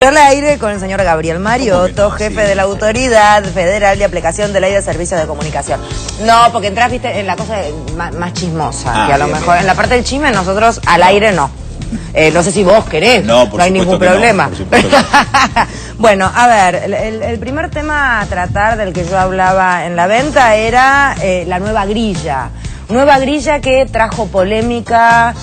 Al aire con el señor Gabriel Mariotto, jefe de la Autoridad Federal de Aplicación de Ley de Servicios de Comunicación. No, porque entras, viste, en la cosa más chismosa, que a lo mejor en la parte del chisme nosotros al aire no. No sé si vos querés, no hay ningún problema. No, bueno, a ver, el primer tema a tratar del que yo hablaba en la venta era la nueva grilla. Nueva grilla que trajo polémica.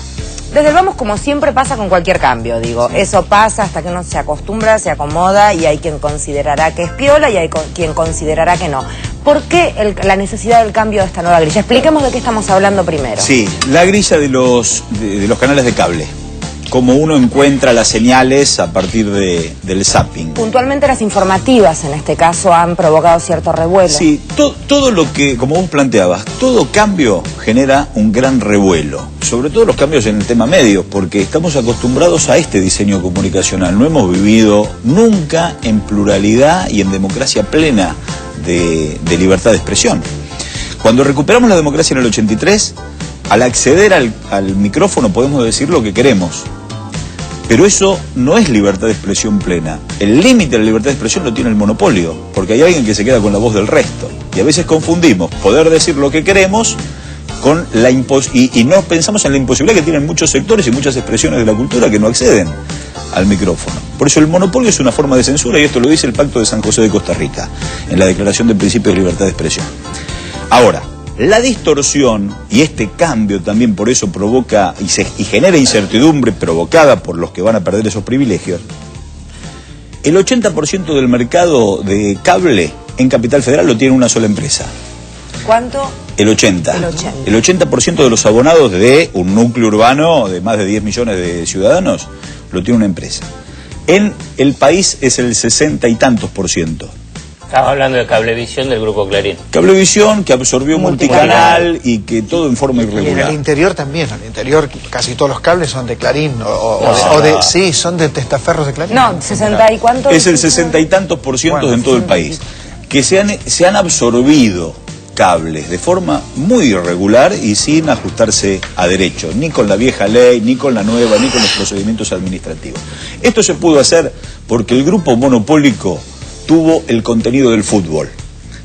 Desde el vamos, como siempre pasa con cualquier cambio, digo, eso pasa hasta que uno se acostumbra, se acomoda y hay quien considerará que es piola y hay quien considerará que no. ¿Por qué la necesidad del cambio de esta nueva grilla? Expliquemos de qué estamos hablando primero. Sí, la grilla de los canales de cable. Cómo uno encuentra las señales a partir del zapping. Puntualmente las informativas en este caso han provocado cierto revuelo. Sí, todo lo que, como vos planteabas, todo cambio genera un gran revuelo. Sobre todo los cambios en el tema medios, porque estamos acostumbrados a este diseño comunicacional. No hemos vivido nunca en pluralidad y en democracia plena de libertad de expresión. Cuando recuperamos la democracia en el 83, al acceder al micrófono podemos decir lo que queremos. Pero eso no es libertad de expresión plena. El límite de la libertad de expresión lo tiene el monopolio, porque hay alguien que se queda con la voz del resto. Y a veces confundimos poder decir lo que queremos con la y no pensamos en la imposibilidad que tienen muchos sectores y muchas expresiones de la cultura que no acceden al micrófono. Por eso el monopolio es una forma de censura, y esto lo dice el Pacto de San José de Costa Rica, en la Declaración de Principios de Libertad de Expresión. Ahora, la distorsión, y este cambio también por eso provoca y genera incertidumbre provocada por los que van a perder esos privilegios. El 80% del mercado de cable en Capital Federal lo tiene una sola empresa. ¿Cuánto? El 80%. El 80% de los abonados de un núcleo urbano de más de 10 millones de ciudadanos lo tiene una empresa. En el país es el 60 y tantos %. Estamos hablando de Cablevisión del Grupo Clarín. Cablevisión, que absorbió multicanal y que todo en forma irregular. Y en el interior también, en el interior casi todos los cables son de Clarín, sí, son de testaferros de Clarín. No, 60 y cuánto. Es el 60 y tantos % en todo el país. Que se han absorbido cables de forma muy irregular y sin ajustarse a derecho, ni con la vieja ley, ni con la nueva, ni con los procedimientos administrativos. Esto se pudo hacer porque el grupo monopólico tuvo el contenido del fútbol.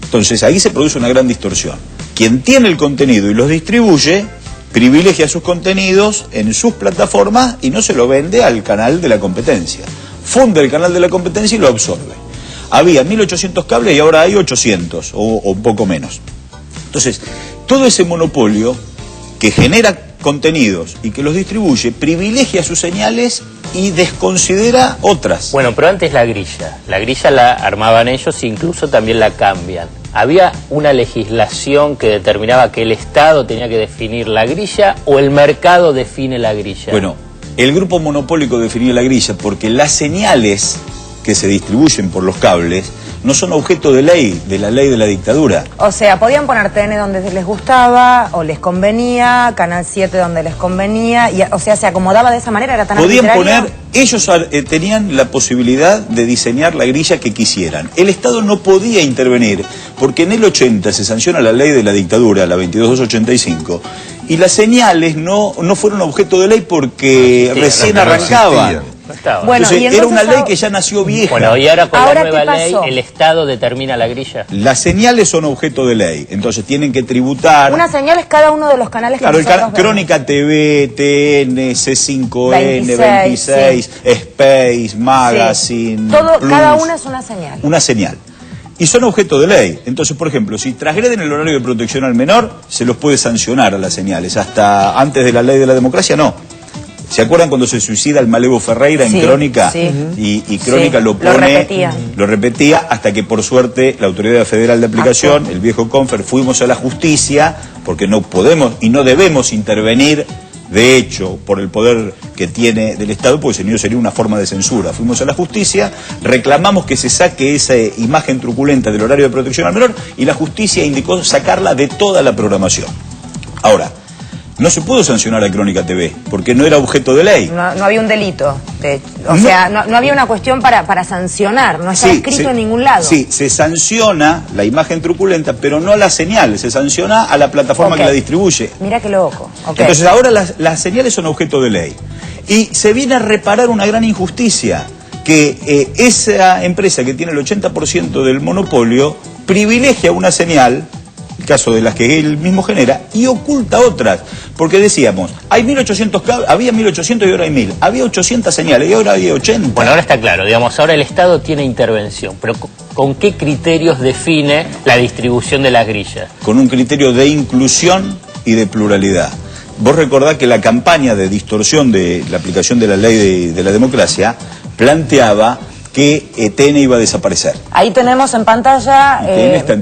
Entonces ahí se produce una gran distorsión. Quien tiene el contenido y los distribuye, privilegia sus contenidos en sus plataformas y no se lo vende al canal de la competencia. Funda el canal de la competencia y lo absorbe. Había 1.800 cables y ahora hay 800 o un poco menos. Entonces, todo ese monopolio que genera contenidos y que los distribuye, privilegia sus señales y desconsidera otras. Bueno, pero antes la grilla la armaban ellos e incluso también la cambian. ¿Había una legislación que determinaba que el Estado tenía que definir la grilla o el mercado define la grilla? Bueno, el grupo monopólico definía la grilla porque las señales que se distribuyen por los cables no son objeto de la ley de la dictadura. O sea, podían poner TN donde les gustaba o les convenía, Canal 7 donde les convenía, o sea, se acomodaba de esa manera, era tan podían arbitrario. Poner, ellos tenían la posibilidad de diseñar la grilla que quisieran. El Estado no podía intervenir, porque en el 80 se sanciona la ley de la dictadura, la 2285, y las señales no fueron objeto de ley porque recién arrancaban. Bueno, entonces, era una ley que ya nació vieja. Bueno, y ahora con la nueva ley, el Estado determina la grilla. Las señales son objeto de ley, entonces tienen que tributar. Una señal es cada uno de los canales que claro, Crónica TV, TN, C5N, 26, sí. Space, Magazine, sí. Todo, Plus, cada una es una señal. Una señal. Y son objeto de ley. Entonces, por ejemplo, si transgreden el horario de protección al menor, se los puede sancionar a las señales. Hasta antes de la ley de la democracia, no. ¿Se acuerdan cuando se suicida el Malevo Ferreira en Crónica? Sí. Y Crónica lo repetía hasta que por suerte la Autoridad Federal de Aplicación, el viejo Confer, fuimos a la justicia, porque no podemos y no debemos intervenir, de hecho, por el poder que tiene del Estado, porque si no sería una forma de censura. Fuimos a la justicia, reclamamos que se saque esa imagen truculenta del horario de protección al menor y la justicia indicó sacarla de toda la programación. Ahora, no se pudo sancionar a Crónica TV, porque no era objeto de ley. No había un delito, sea, no había una cuestión para sancionar, no está escrito en ningún lado. Sí, se sanciona la imagen truculenta, pero no la señal, se sanciona a la plataforma que la distribuye. Mira qué loco. Entonces ahora las señales son objeto de ley. Y se viene a reparar una gran injusticia, que esa empresa que tiene el 80% del monopolio privilegia una señal, el caso de las que él mismo genera, y oculta otras. Porque decíamos, hay 1800 cables, había 1800 y ahora hay 1000. Había 800 señales y ahora hay 80. Bueno, ahora está claro, digamos, ahora el Estado tiene intervención, pero ¿con qué criterios define la distribución de las grillas? Con un criterio de inclusión y de pluralidad. Vos recordás que la campaña de distorsión de la aplicación de la ley de la democracia planteaba que TN iba a desaparecer. Ahí tenemos en pantalla,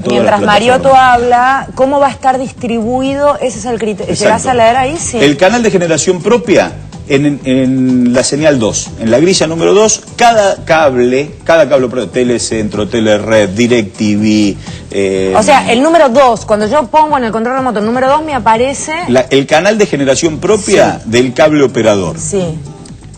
mientras Mariotto habla, cómo va a estar distribuido, ese es el criterio. ¿Llegás a leer ahí? Sí. El canal de generación propia en la señal 2, en la grilla número 2, cada cable, Telecentro, Telered, DirecTV... o sea, el número 2, cuando yo pongo en el control remoto el número 2 me aparece... el canal de generación propia del cable operador. Sí.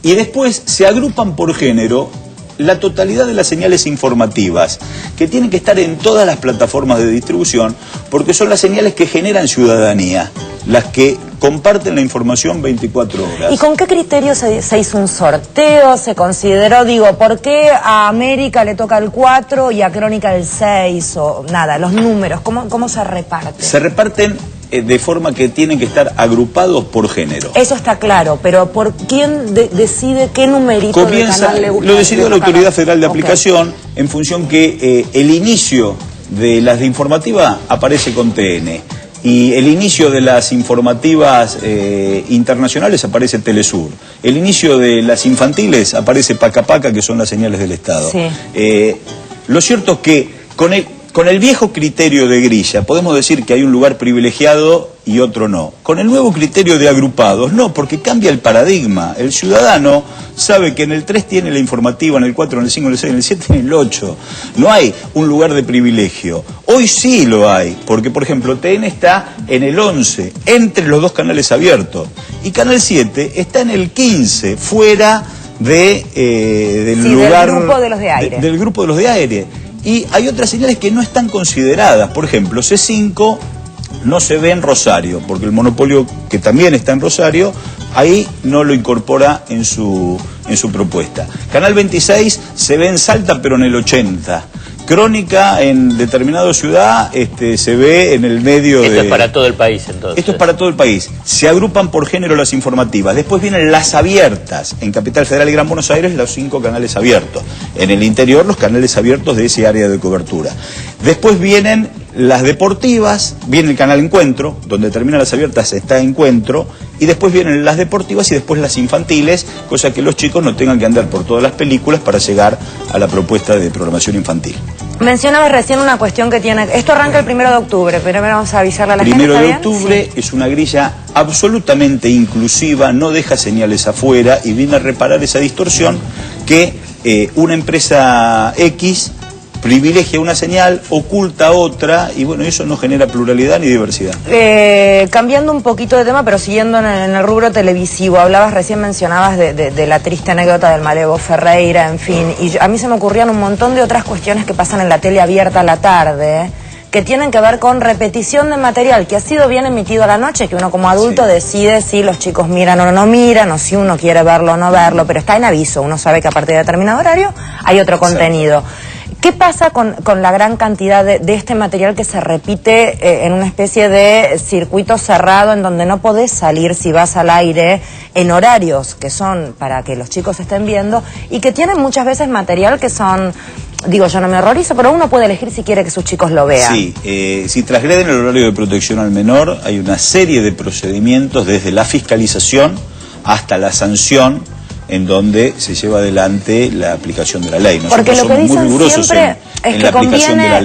Y después se agrupan por género la totalidad de las señales informativas, que tienen que estar en todas las plataformas de distribución, porque son las señales que generan ciudadanía, las que comparten la información 24 horas. ¿Y con qué criterio se hizo un sorteo? ¿Se consideró, digo, por qué a América le toca el 4 y a Crónica el 6? O nada, los números, ¿cómo se reparten? Se reparten de forma que tienen que estar agrupados por género. Eso está claro, pero ¿por quién decide qué numerito de canal le gusta? Lo decidió la Autoridad Federal de Aplicación, en función que el inicio de las de informativa aparece con TN y el inicio de las informativas internacionales aparece Telesur. El inicio de las infantiles aparece Paca Paca, que son las señales del Estado. Sí. Lo cierto es que con el viejo criterio de grilla podemos decir que hay un lugar privilegiado y otro no. Con el nuevo criterio de agrupados, no, porque cambia el paradigma. El ciudadano sabe que en el 3 tiene la informativa, en el 4, en el 5, en el 6, en el 7, en el 8. No hay un lugar de privilegio. Hoy sí lo hay, porque por ejemplo TN está en el 11, entre los dos canales abiertos. Y Canal 7 está en el 15, fuera del lugar... del grupo de los de aire. Del grupo de los de aire. Y hay otras señales que no están consideradas. Por ejemplo, C5 no se ve en Rosario, porque el monopolio que también está en Rosario, ahí no lo incorpora en su propuesta. Canal 26 se ve en Salta, pero en el 80. Crónica en determinada ciudad se ve en el medio de... Esto es para todo el país, entonces. Esto es para todo el país. Se agrupan por género las informativas. Después vienen las abiertas. En Capital Federal y Gran Buenos Aires, los 5 canales abiertos. En el interior, los canales abiertos de ese área de cobertura. Después vienen las deportivas, viene el canal Encuentro, donde terminan las abiertas está Encuentro, y después vienen las deportivas y después las infantiles, cosa que los chicos no tengan que andar por todas las películas para llegar a la propuesta de programación infantil. Mencionabas recién una cuestión que tiene... Esto arranca el 1 de octubre, pero vamos a avisarle a la gente. 1 de octubre es una grilla absolutamente inclusiva, no deja señales afuera y viene a reparar esa distorsión que una empresa X privilegia una señal, oculta otra, y bueno, eso no genera pluralidad ni diversidad. Cambiando un poquito de tema, pero siguiendo en el rubro televisivo, recién mencionabas de la triste anécdota del Malevo Ferreira, en fin, y a mí se me ocurrían un montón de otras cuestiones que pasan en la tele abierta a la tarde, que tienen que ver con repetición de material que ha sido bien emitido a la noche, que uno como adulto decide si los chicos miran o no miran, o si uno quiere verlo o no verlo, pero está en aviso, uno sabe que a partir de determinado horario hay otro contenido. ¿Qué pasa con la gran cantidad de este material que se repite en una especie de circuito cerrado en donde no podés salir si vas al aire en horarios que son para que los chicos estén viendo y que tienen muchas veces material que son... Digo, yo no me horrorizo, pero uno puede elegir si quiere que sus chicos lo vean. Sí, si transgreden el horario de protección al menor, hay una serie de procedimientos desde la fiscalización hasta la sanción en donde se lleva adelante la aplicación de la ley. Nosotros porque lo que dicen muy siempre es que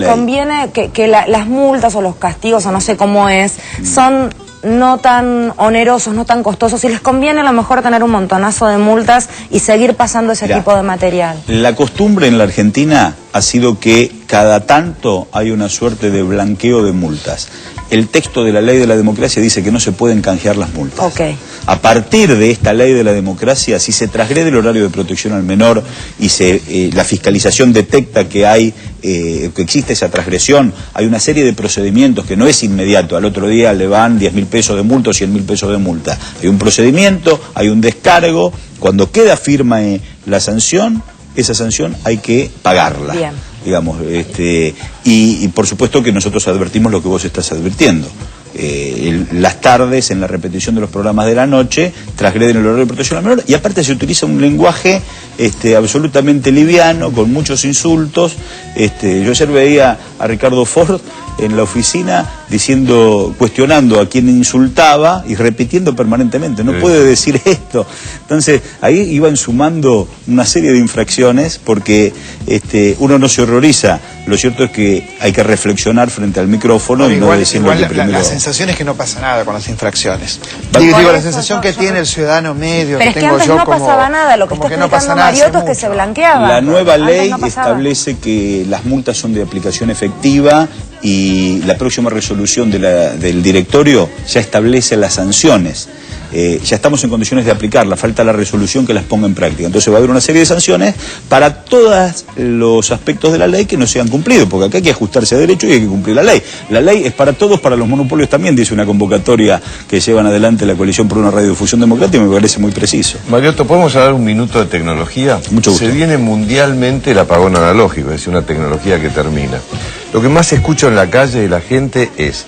conviene que las multas o los castigos, o no sé cómo es, son no tan onerosos, no tan costosos, y les conviene a lo mejor tener un montonazo de multas y seguir pasando ese tipo de material. La costumbre en la Argentina ha sido que cada tanto hay una suerte de blanqueo de multas. El texto de la ley de la democracia dice que no se pueden canjear las multas. Okay. A partir de esta ley de la democracia, si se transgrede el horario de protección al menor y la fiscalización detecta que que existe esa transgresión, hay una serie de procedimientos que no es inmediato. Al otro día le van 10.000 pesos de multa o 100.000 pesos de multa. Hay un procedimiento, hay un descargo. Cuando queda firme la sanción, esa sanción hay que pagarla. Bien. Digamos, y por supuesto que nosotros advertimos lo que vos estás advirtiendo. Las tardes, en la repetición de los programas de la noche, transgreden el horario de protección al menor, y aparte se utiliza un lenguaje absolutamente liviano, con muchos insultos. Yo ayer veía a Ricardo Ford en la oficina cuestionando a quien insultaba y repitiendo permanentemente, no puede decir esto. Entonces, ahí iban sumando una serie de infracciones, porque uno no se horroriza. Lo cierto es que hay que reflexionar frente al micrófono y no decir lo que primero... La sensación es que no pasa nada con las infracciones. Digo, la sensación que tiene el ciudadano medio, pero que es que tengo antes yo no como... pasaba nada, lo que está explicando Mariotto es que se blanqueaba. La nueva ley establece que las multas son de aplicación efectiva, y la próxima resolución del directorio ya establece las sanciones. Ya estamos en condiciones de aplicarla, falta la resolución que las ponga en práctica. Entonces va a haber una serie de sanciones para todos los aspectos de la ley que no se han cumplido, porque acá hay que ajustarse a derecho y hay que cumplir la ley. La ley es para todos, para los monopolios también, dice una convocatoria que llevan adelante la Coalición por una Radiodifusión Democrática, y me parece muy preciso. Mariotto, ¿podemos hablar un minuto de tecnología? Mucho gusto. Se viene mundialmente el apagón analógico, es decir, una tecnología que termina. Lo que más escucho en la calle de la gente es: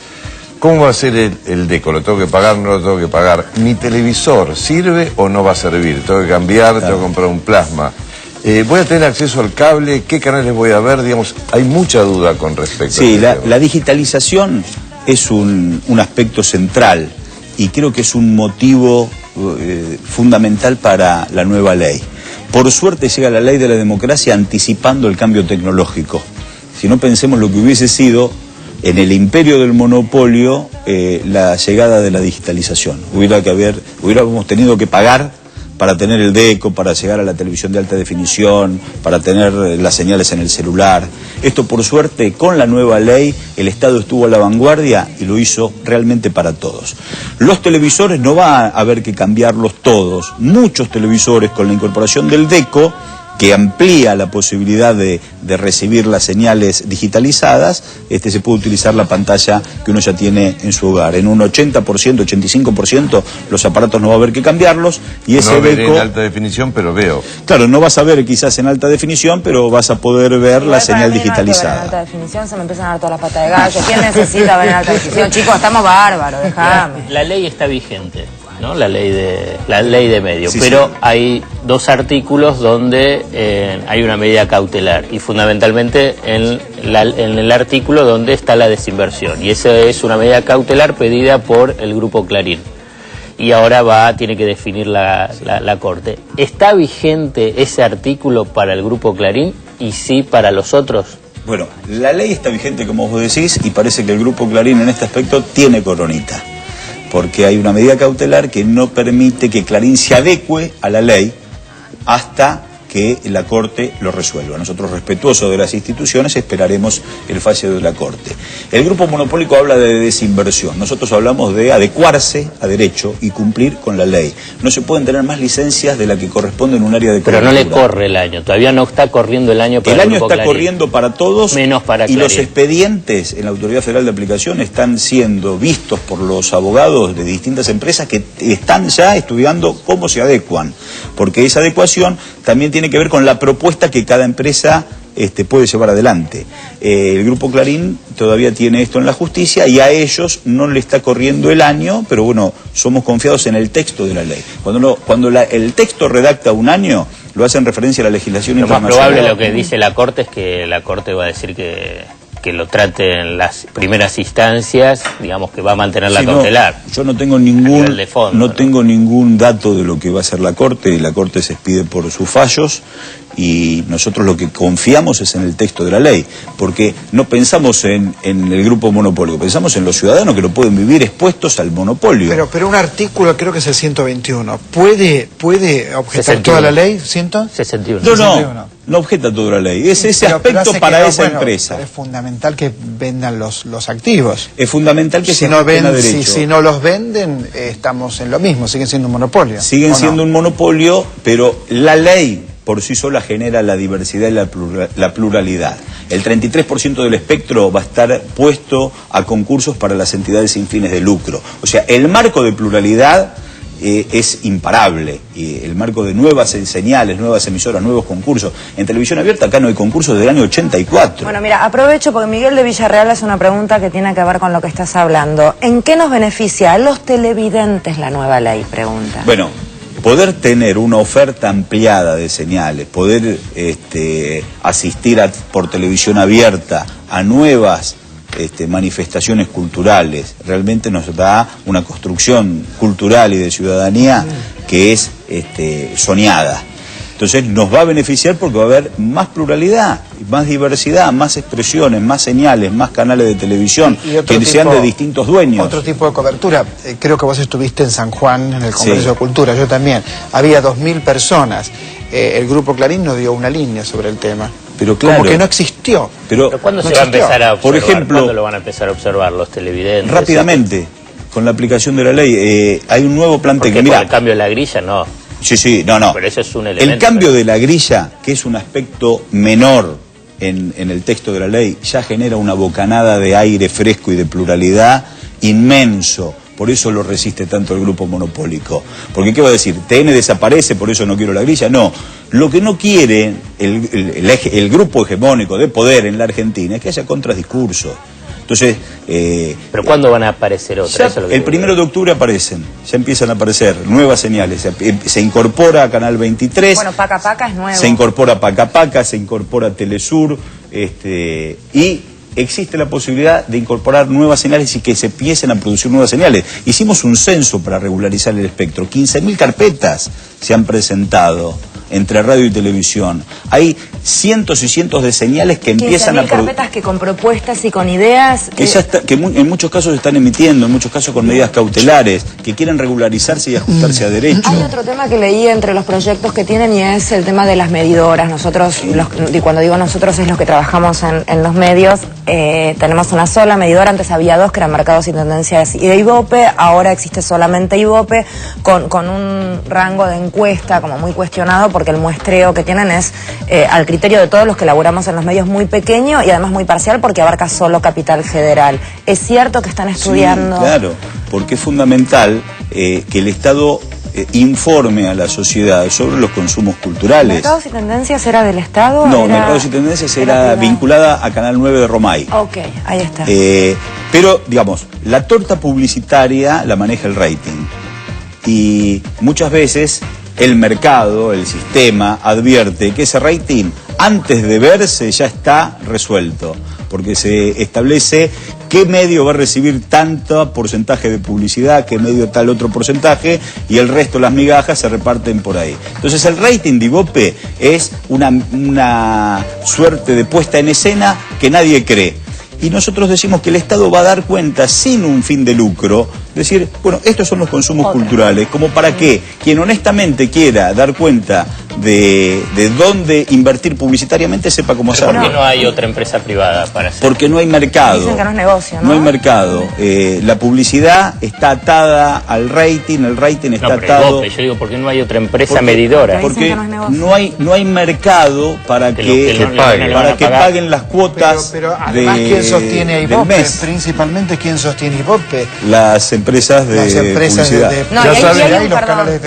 ¿cómo va a ser el deco? ¿Lo tengo que pagar? ¿No lo tengo que pagar? ¿Mi televisor sirve o no va a servir? ¿Tengo que cambiar? ¿Tengo que comprar un plasma? ¿Voy a tener acceso al cable? ¿Qué canales voy a ver? Digamos, hay mucha duda con respecto a eso. Sí, la digitalización es un aspecto central, y creo que es un motivo fundamental para la nueva ley. Por suerte llega la ley de la democracia anticipando el cambio tecnológico. Si no, pensemos lo que hubiese sido en el imperio del monopolio la llegada de la digitalización. Hubiéramos tenido que pagar para tener el DECO, para llegar a la televisión de alta definición, para tener las señales en el celular. Esto, por suerte, con la nueva ley, el Estado estuvo a la vanguardia y lo hizo realmente para todos. Los televisores no va a haber que cambiarlos todos. Muchos televisores, con la incorporación del DECO, que amplía la posibilidad de recibir las señales digitalizadas, se puede utilizar la pantalla que uno ya tiene en su hogar. En un 80%, 85% los aparatos no va a haber que cambiarlos, y ese no veré DECO... en alta definición, pero veo. Claro, no vas a ver quizás en alta definición, pero vas a poder ver la señal digitalizada. En alta definición se me empiezan a dar toda la pata de gallo. ¿Quién necesita ver en alta definición? Chicos, estamos bárbaros, déjame. La ley está vigente, ¿no? La ley de medios, sí, pero sí. Hay dos artículos donde hay una medida cautelar, y fundamentalmente en el artículo donde está la desinversión, y esa es una medida cautelar pedida por el Grupo Clarín, y ahora tiene que definir la Corte. ¿Está vigente ese artículo para el Grupo Clarín y sí para los otros? Bueno, la ley está vigente, como vos decís, y parece que el Grupo Clarín en este aspecto tiene coronita, porque hay una medida cautelar que no permite que Clarín se adecue a la ley hasta que la Corte lo resuelva. Nosotros, respetuosos de las instituciones, esperaremos el fallo de la Corte. El grupo monopólico habla de desinversión. Nosotros hablamos de adecuarse a derecho y cumplir con la ley. No se pueden tener más licencias de la que corresponde en un área de cobertura. Pero no le corre el año, todavía no está corriendo el año para el el año Grupo está Clarín. Corriendo para todos, menos para y Clarín. los expedientes en la Autoridad Federal de Aplicación están siendo vistos por los abogados de distintas empresas que están ya estudiando cómo se adecuan, porque esa adecuación también tiene que ver con la propuesta que cada empresa puede llevar adelante. El Grupo Clarín todavía tiene esto en la justicia, y a ellos no le está corriendo el año, pero bueno, somos confiados en el texto de la ley. Cuando el texto redacta un año, lo hace en referencia a la legislación internacional. Lo más probable, lo que dice la Corte, es que la Corte va a decir que lo trate en las primeras instancias, digamos que va a mantener la cautelar. Yo no tengo tengo ningún dato de lo que va a hacer la Corte, y la Corte se expide por sus fallos, y nosotros lo que confiamos es en el texto de la ley, porque no pensamos en el grupo monopólico, pensamos en los ciudadanos que no pueden vivir expuestos al monopolio. Pero un artículo, creo que es el 121, ¿puede objetar 61. Toda la ley? ¿100? 61. No objeta toda la ley, es ese aspecto para esa empresa. Es fundamental que vendan los activos. Es fundamental que si no los venden, estamos en lo mismo, siguen siendo un monopolio. Siguen siendo un monopolio, pero la ley por sí sola genera la diversidad y la pluralidad. El 33% del espectro va a estar puesto a concursos para las entidades sin fines de lucro. O sea, el marco de pluralidad es imparable. Y el marco de nuevas señales, nuevas emisoras, nuevos concursos. En televisión abierta acá no hay concursos desde el año 84. Bueno, mira, aprovecho porque Miguel de Villarreal hace una pregunta que tiene que ver con lo que estás hablando. ¿En qué nos beneficia a los televidentes la nueva ley? Pregunta. Bueno, poder tener una oferta ampliada de señales, poder asistir por televisión abierta a nuevas manifestaciones culturales, realmente nos da una construcción cultural y de ciudadanía que es soñada. Entonces nos va a beneficiar porque va a haber más pluralidad, más diversidad, más expresiones, más señales, más canales de televisión que sean de distintos dueños. Otro tipo de cobertura. Creo que vos estuviste en San Juan, en el Congreso de Cultura, yo también. Había 2000 personas. El Grupo Clarín no dio una línea sobre el tema. Pero claro, como que no existió. ¿Pero cuándo se va a empezar a observar? Por ejemplo, ¿cuándo lo van a empezar a observar los televidentes? Rápidamente, con la aplicación de la ley. Hay un nuevo plan técnico. Mira, el cambio de la grilla, no. Sí, no. Pero eso es un elemento. El cambio de la grilla, que es un aspecto menor en el texto de la ley, ya genera una bocanada de aire fresco y de pluralidad inmenso. Por eso lo resiste tanto el grupo monopólico. Porque ¿qué va a decir? TN desaparece, por eso no quiero la grilla. No, lo que no quiere el grupo hegemónico de poder en la Argentina es que haya contradiscursos. Entonces... ¿Pero cuándo van a aparecer otras? El 1 de octubre aparecen, ya empiezan a aparecer nuevas señales. Se incorpora a Canal 23. Bueno, Paca Paca es nuevo. Se incorpora Paca Paca, se incorpora Telesur, y existe la posibilidad de incorporar nuevas señales y que se empiecen a producir nuevas señales. Hicimos un censo para regularizar el espectro. 15.000 carpetas se han presentado entre radio y televisión. Hay cientos y cientos de señales que empiezan a... 15.000 carpetas que con propuestas y con ideas... Que en muchos casos están emitiendo, en muchos casos con medidas cautelares, que quieren regularizarse y ajustarse a derecho. Hay otro tema que leí entre los proyectos que tienen y es el tema de las medidoras. Nosotros, y cuando digo nosotros es los que trabajamos en los medios, tenemos una sola medidora. Antes había dos que eran Mercados y Tendencias y de IVOPE, ahora existe solamente IVOPE con un rango de encuesta como muy cuestionado porque el muestreo que tienen es al criterio de todos los que laburamos en los medios muy pequeño y además muy parcial porque abarca solo Capital Federal. ¿Es cierto que están estudiando? Sí, claro, porque es fundamental que el Estado informe a la sociedad sobre los consumos culturales. ¿Mercados y Tendencias era del Estado? No, Mercados y Tendencias era vinculada a Canal 9 de Romay. Ok, ahí está. Pero, digamos, la torta publicitaria la maneja el rating. Y muchas veces el mercado, el sistema, advierte que ese rating, antes de verse, ya está resuelto. Porque se establece qué medio va a recibir tanto porcentaje de publicidad, qué medio tal otro porcentaje, y el resto, las migajas, se reparten por ahí. Entonces el rating de IVOPE es una suerte de puesta en escena que nadie cree. Y nosotros decimos que el Estado va a dar cuenta, sin un fin de lucro, decir, bueno, estos son los consumos culturales, como para que quien honestamente quiera dar cuenta de dónde invertir publicitariamente sepa cómo hacerlo. ¿Por qué no hay otra empresa privada para hacerlo? Porque no hay mercado. Dicen que no es negocio, ¿no? No hay mercado. La publicidad está atada al rating, el rating está atado... IVOPE, yo digo, ¿por qué no hay otra empresa medidora? Porque no hay mercado para que paguen las cuotas pero además, ¿quién sostiene a IVOPE? Principalmente, ¿quién sostiene IVOPE? Las empresas de publicidad.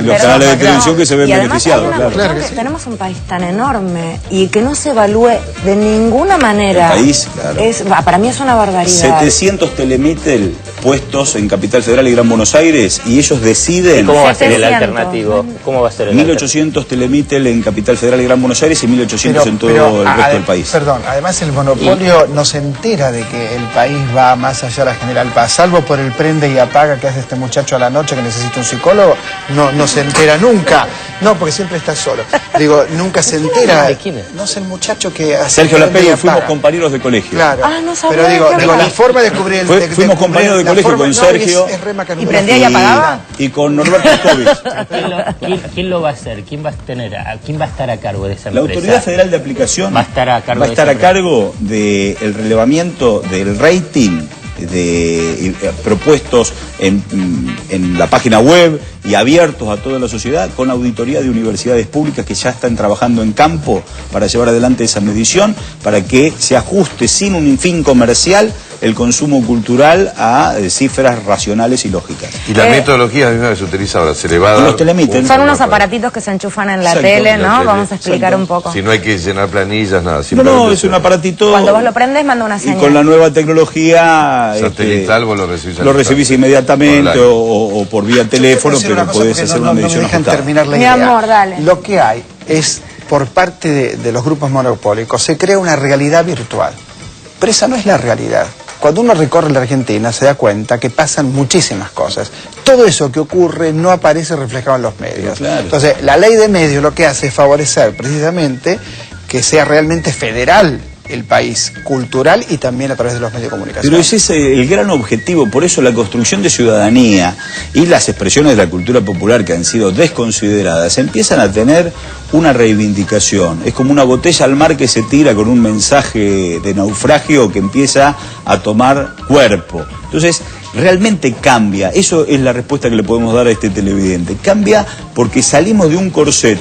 Los canales de televisión que se ven beneficiados, claro. Tenemos un país tan enorme y que no se evalúe de ninguna manera. El país, claro. Para mí es una barbaridad. 700 Telemitel puestos en Capital Federal y Gran Buenos Aires y ellos deciden... ¿Y cómo va a ser el alternativo? ¿Cómo va a ser el 1800 Telemitel en Capital Federal y Gran Buenos Aires y 1800 en todo el resto del país. Perdón, además el monopolio no se entera de que el país va más allá de la General Paz, salvo por el prende y apaga que hace este muchacho a la noche que necesita un psicólogo, no se entera nunca. No, porque siempre está solo. Digo, nunca se entera. ¿De quién es? No sé, el muchacho que hace... Sergio Lapello, fuimos compañeros de colegio. Claro, no sabía. pero digo, la forma de cubrir el... Fuimos compañeros de colegio con Sergio. ¿Y prendía y apagaba? Y con Norberto Stovich. ¿Quién lo va a hacer? ¿Quién va a estar a cargo de esa empresa? La Autoridad Federal de Aplicación va a estar a cargo del relevamiento del rating propuestos en la página web y abiertos a toda la sociedad, con auditoría de universidades públicas que ya están trabajando en campo para llevar adelante esa medición, para que se ajuste sin un fin comercial el consumo cultural a cifras racionales y lógicas. Y la metodología misma que se utiliza ahora, se le va a dar... Los telemiten. Son unos aparatitos que se enchufan en la Exacto, tele, la ¿no? tele. Vamos a explicar un poco. Si no hay que llenar planillas, nada. No, es un aparatito... Cuando vos lo prendes, manda una señal. Y con la nueva tecnología... satelital vos lo recibís. Lo recibís inmediatamente online. o por vía teléfono, pero podés hacer una medición dejan ajustada. terminar la Mi idea. amor, dale. Lo que hay es, por parte de los grupos monopólicos, se crea una realidad virtual. Pero esa no es la realidad. Cuando uno recorre la Argentina se da cuenta que pasan muchísimas cosas. Todo eso que ocurre no aparece reflejado en los medios. Claro. Entonces, la ley de medios lo que hace es favorecer precisamente que sea realmente federal el país, cultural y también a través de los medios de comunicación. Pero ese es el gran objetivo, por eso la construcción de ciudadanía y las expresiones de la cultura popular que han sido desconsideradas empiezan a tener una reivindicación. Es como una botella al mar que se tira con un mensaje de naufragio que empieza a tomar cuerpo. Entonces, realmente cambia. Eso es la respuesta que le podemos dar a este televidente. Cambia porque salimos de un corset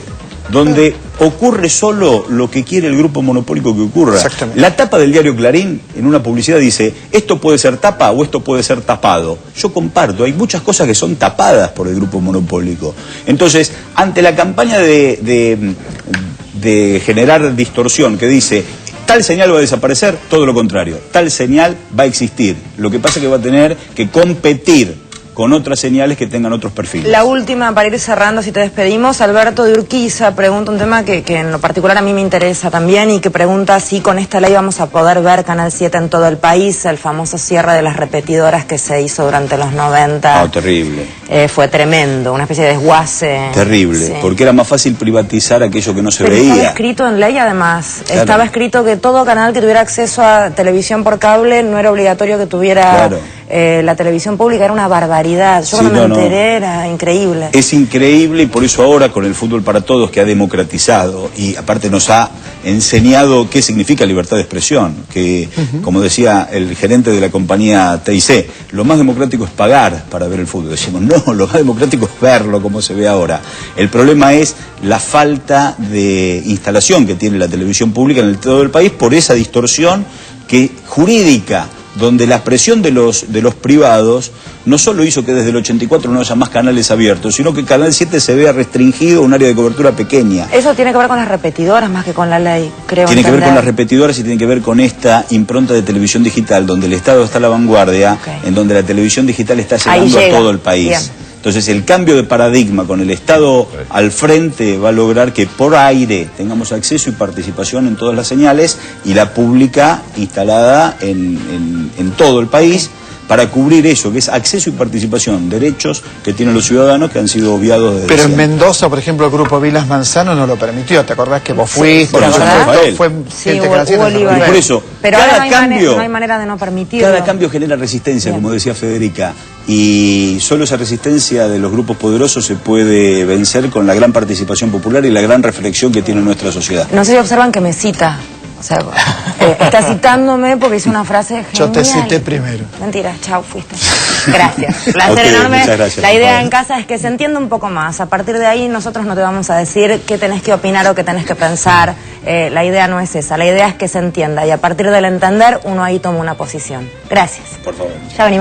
donde ocurre solo lo que quiere el grupo monopólico que ocurra. Exactamente. La tapa del diario Clarín en una publicidad dice, esto puede ser tapa o esto puede ser tapado. Yo comparto, hay muchas cosas que son tapadas por el grupo monopólico. Entonces, ante la campaña de generar distorsión que dice, tal señal va a desaparecer, todo lo contrario, tal señal va a existir. Lo que pasa es que va a tener que competir con otras señales que tengan otros perfiles. La última, para ir cerrando, si te despedimos, Alberto de Urquiza pregunta un tema que en lo particular a mí me interesa también y que pregunta si con esta ley vamos a poder ver Canal 7 en todo el país, el famoso cierre de las repetidoras que se hizo durante los 90. No, terrible. Fue tremendo, una especie de desguace. Terrible, Sí. porque era más fácil privatizar aquello que no se Pero veía. estaba escrito en ley además, Claro. estaba escrito que todo canal que tuviera acceso a televisión por cable no era obligatorio que tuviera Claro. la televisión pública, era una barbaridad. Yo Sí, cuando no, me enteré era increíble. Es increíble y por eso ahora con el fútbol para todos que ha democratizado y aparte nos ha enseñado qué significa libertad de expresión, que como decía el gerente de la compañía TIC, lo más democrático es pagar para ver el fútbol. Decimos, no, lo más democrático es verlo como se ve ahora. El problema es la falta de instalación que tiene la televisión pública en todo el país por esa distorsión jurídica, donde la presión de los privados no solo hizo que desde el 84 no haya más canales abiertos, sino que Canal 7 se vea restringido a un área de cobertura pequeña. Eso tiene que ver con las repetidoras más que con la ley, creo. Tiene que ver con entender. las repetidoras y tiene que ver con esta impronta de televisión digital, donde el Estado está a la vanguardia, Ok. en donde la televisión digital está Ahí llegando a llega. todo el país. Bien. Entonces el cambio de paradigma con el Estado al frente va a lograr que por aire tengamos acceso y participación en todas las señales y la pública instalada en todo el país para cubrir eso, que es acceso y participación, derechos que tienen los ciudadanos que han sido obviados desde Pero en siempre. Mendoza, por ejemplo, el grupo Vilas Manzano no lo permitió. ¿Te acordás que vos fuiste? Por eso nosotros, fue él. fue Sí, gente hubo que nació en el Oliva. 99. Y por eso, Pero cada ahora cambio, no hay manera de no permitirlo. cada cambio genera resistencia, Bien. como decía Federica, y solo esa resistencia de los grupos poderosos se puede vencer con la gran participación popular y la gran reflexión que tiene nuestra sociedad. No sé si observan que me cita. O sea, está citándome porque hizo una frase genial. Yo te cité primero. Mentira, chao, fuiste. Gracias. Placer A ustedes, enorme. muchas gracias, La por idea favor. en casa es que se entienda un poco más. A partir de ahí nosotros no te vamos a decir qué tenés que opinar o qué tenés que pensar. La idea no es esa. La idea es que se entienda y a partir del entender uno ahí toma una posición. Gracias. Por favor. Ya venimos.